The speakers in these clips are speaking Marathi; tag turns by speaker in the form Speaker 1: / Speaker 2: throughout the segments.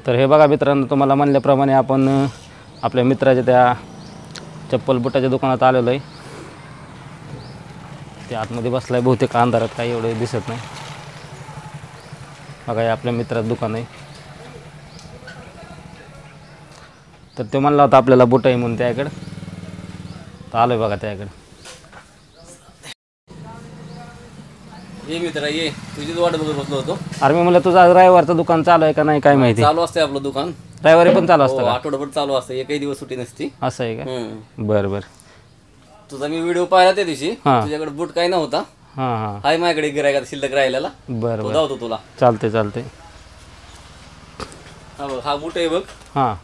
Speaker 1: तर हे बघा मित्रांनो, तुम्हाला म्हणल्याप्रमाणे आपण आपल्या मित्राच्या त्या चप्पल बुटाच्या दुकानात आलेलो आहे. ते आतमध्ये बसलाय, बहुतेक अंधारात काही एवढं दिसत नाही. बघा हे आपल्या मित्राचं दुकान आहे. तर तो म्हणला होता आपल्याला बुट आहे म्हणून त्याकडे, तर आलोय बघा त्याकडे.
Speaker 2: ये मित्रा ये, तुझीच वाट बघत बसलो होतो.
Speaker 1: अरे मी म्हणलं तुझा रविवारचं दुकान चालू आहे का नाही काय माहिती.
Speaker 2: चालू असते आपलं दुकान,
Speaker 1: रविवारी पण चालू असतं का?
Speaker 2: आठवडाभर चालू असतं, एकही दिवस सुट्टी नसती.
Speaker 1: असं आहे का? बरं बरं.
Speaker 2: तुझा मी व्हिडिओ पाहिला त्या दिवशी,
Speaker 1: हां.
Speaker 2: तुझ्याकडे बूट काही नव्हता.
Speaker 1: हां हां.
Speaker 2: हाय माझ्याकडे गिरायका शिल्लक राहिलेला,
Speaker 1: बरं बरं,
Speaker 2: जाऊ तुला.
Speaker 1: चालते चालते.
Speaker 2: हा बघ, हा बूट आहे बघ,
Speaker 1: हां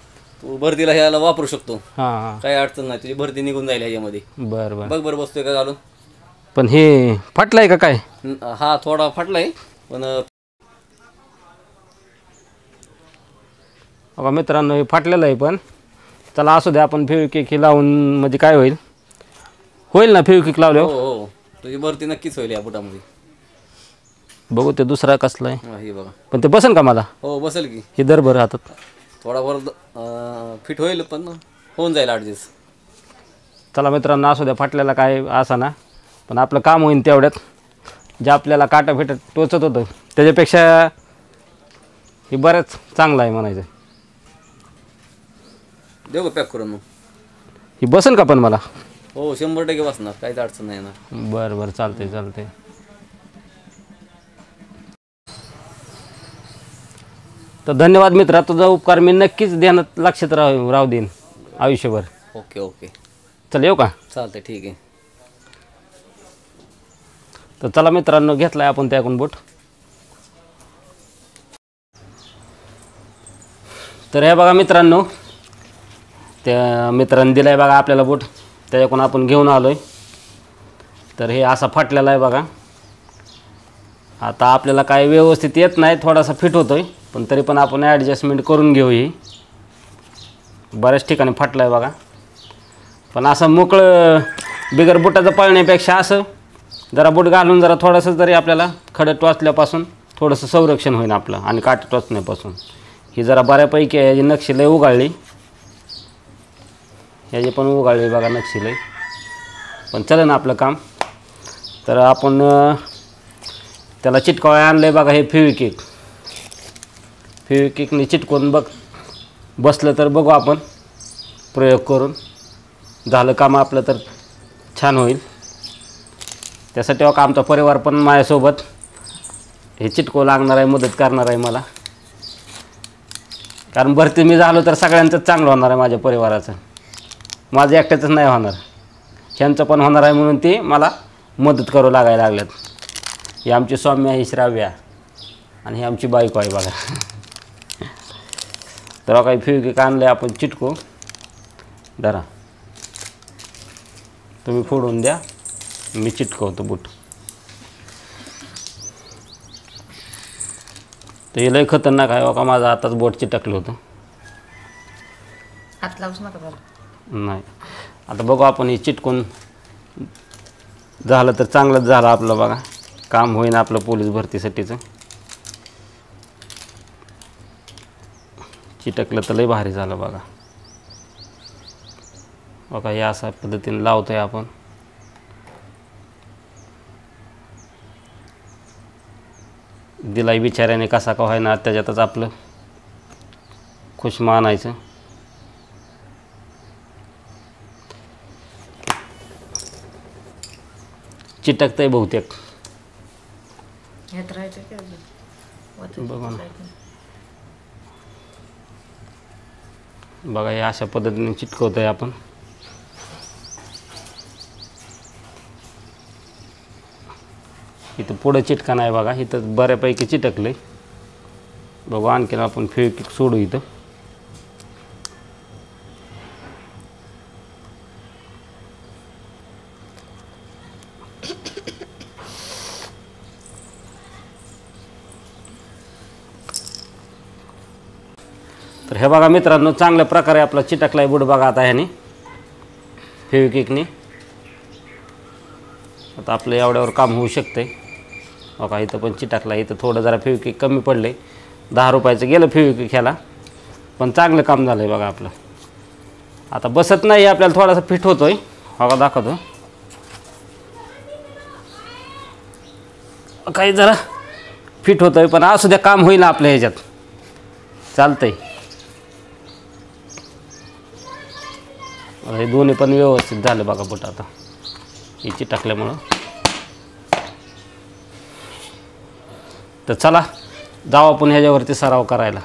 Speaker 2: तू भरतीला ह्याला वापरू शकतो.
Speaker 1: हां हां.
Speaker 2: काही अडचण नाही, तुझी भरती निघून जाईल ह्याच्यामध्ये.
Speaker 1: बरं बरं.
Speaker 2: बघ बरं बसतोय का घालून.
Speaker 1: पण हे फाटलंय का काय?
Speaker 2: हा थोडा फाटलाय पण
Speaker 1: बघा मित्रांनो, हे फाटलेलं आहे, पण चला असू द्या, आपण फेविक्विक हे लावून म्हणजे काय होईल, होईल ना फेविक्विक लावल्यावर?
Speaker 2: हो हो, तुझी भरती नक्कीच होईल या बुटामध्ये.
Speaker 1: बघू ते दुसरा कसला आहे,
Speaker 2: हे बघा.
Speaker 1: पण ते बसेल का मला?
Speaker 2: हो बसेल की.
Speaker 1: हे दर बरं हातात
Speaker 2: थोडाफार फिट होईल, पण होऊन जाईल ॲडजस्ट.
Speaker 1: चला मित्रांनो, असू द्या, फाटलेला काय असा ना, पण आपलं काम होईल तेवढ्यात. जे आपल्याला काटा फिटत टोचत होतं त्याच्यापेक्षा हे बरंच चांगलं आहे म्हणायचं.
Speaker 2: देऊ का पॅक करून मग?
Speaker 1: ही बसेल का पण मला?
Speaker 2: हो 100% बसणार, काहीच अडचण नाही येणार.
Speaker 1: बरं बरं, चालते चालते. तर धन्यवाद मित्रा, तुझा उपकार मी नक्कीच ध्यानात लक्षात राहू देईन आयुष्यभर.
Speaker 2: ओके ओके,
Speaker 1: चल येऊ का?
Speaker 2: चालतंय, ठीक आहे.
Speaker 1: तर चला मित्रांनो, घेतलाय आपण त्याकडून बूट. तर हे बघा मित्रांनो, त्या मित्रांनी दिलाय बघा आपल्याला बूट, त्याच्याकडून आपण घेऊन आलोय. तर हे असा फाटलेला आहे बघा. आता आपल्याला काय व्यवस्थित येत नाही, थोडासा फिट होतोय, पण तरी पण आपण ॲडजस्टमेंट करून घेऊ. ही बऱ्याच ठिकाणी फाटलं आहे बघा. पण असं मोकळं बिगर बुटाचं पळण्यापेक्षा असं जरा बूट घालून जरा थोडंसं जरी आपल्याला खडं टोचल्यापासून थोडंसं संरक्षण होईल आपलं, आणि काट टोचण्यापासून. ही जरा बऱ्यापैकी याची नक्षी लय उगाळली, याची पण उगाळली बघा नक्षी लय, पण चलं ना आपलं काम. तर आपण त्याला चिटकावं आणलं आहे बघा, हे फेविक्विक. फेविक्विकने चिटकून बसलं तर बघू आपण प्रयोग करून. झालं काम आपलं तर छान होईल. त्यासाठी बघा आमचा परिवार पण माझ्यासोबत हे चिटकू लागणार आहे, मदत करणार आहे मला. कारण भरती मी झालो तर सगळ्यांचंच चांगलं होणार आहे, माझ्या परिवाराचं. माझं एकट्याचंच नाही होणार, ह्यांचं पण होणार आहे, म्हणून ते मला मदत करू लागायला लागल्यात. ही आमची सौम्या, ही श्राव्या, आणि ही आमची बायको आहे बघा. तर काही फेविक्विक आणलं आहे आपण, चिटकू धरा, तुम्ही फोडून द्या, मी चिटकवतो बूट. तर हे लय खतरनाक आहे बघा, माझं आताच बोट चिटकलं होतं.
Speaker 3: हात लावूच नका त्याला.
Speaker 1: नाही, आता बघू आपण हे चिटकून झालं तर चांगलंच झालं आपलं बघा, काम होईन आपलं पोलीस भरतीसाठीचं. चिटकलं तर लय भारी झालं बघा. बघा हे अशा पद्धतीने लावतोय आपण. दिलाई बिचाऱ्याने कसा का होईना, त्याच्यातच आपलं खुश मानायचं. चिटकतंय बहुतेक,
Speaker 3: ह्यात राहायचं की अजून
Speaker 1: बघा ना. बघा हे अशा पद्धतीने चिटकवतोय आपण. इथं पुढं चिटका नाही बघा, इथं बऱ्यापैकी चिटकलं. बघू आणखीन आपण फेविक्विक सोडू इथं. तर हे बघा मित्रांनो, चांगल्या प्रकारे आपला चिटकलाय बूट बघा आता ह्याने फेविक्विकने. आता आपलं एवढ्यावर काम होऊ शकतंय. बघा इथं पण चिटकला, इथं थोडं जरा फेविक्विक कमी पडले. 10 रुपयाचं गेलं फेविक्विक ह्याला, पण चांगलं काम झालं आहे बघा आपलं. आता बसत नाही आपल्याला थोडासा फिट होतोय. बघा दाखवतो काही जरा फिट होतोय पण असू द्या काम होईल आपल्या ह्याच्यात चालतंय. हे दोन्ही पण व्यवस्थित झालं बघा बोट आता याची टाकल्यामुळं. तर चला जाऊ आपण ह्याच्यावरती सराव करायला.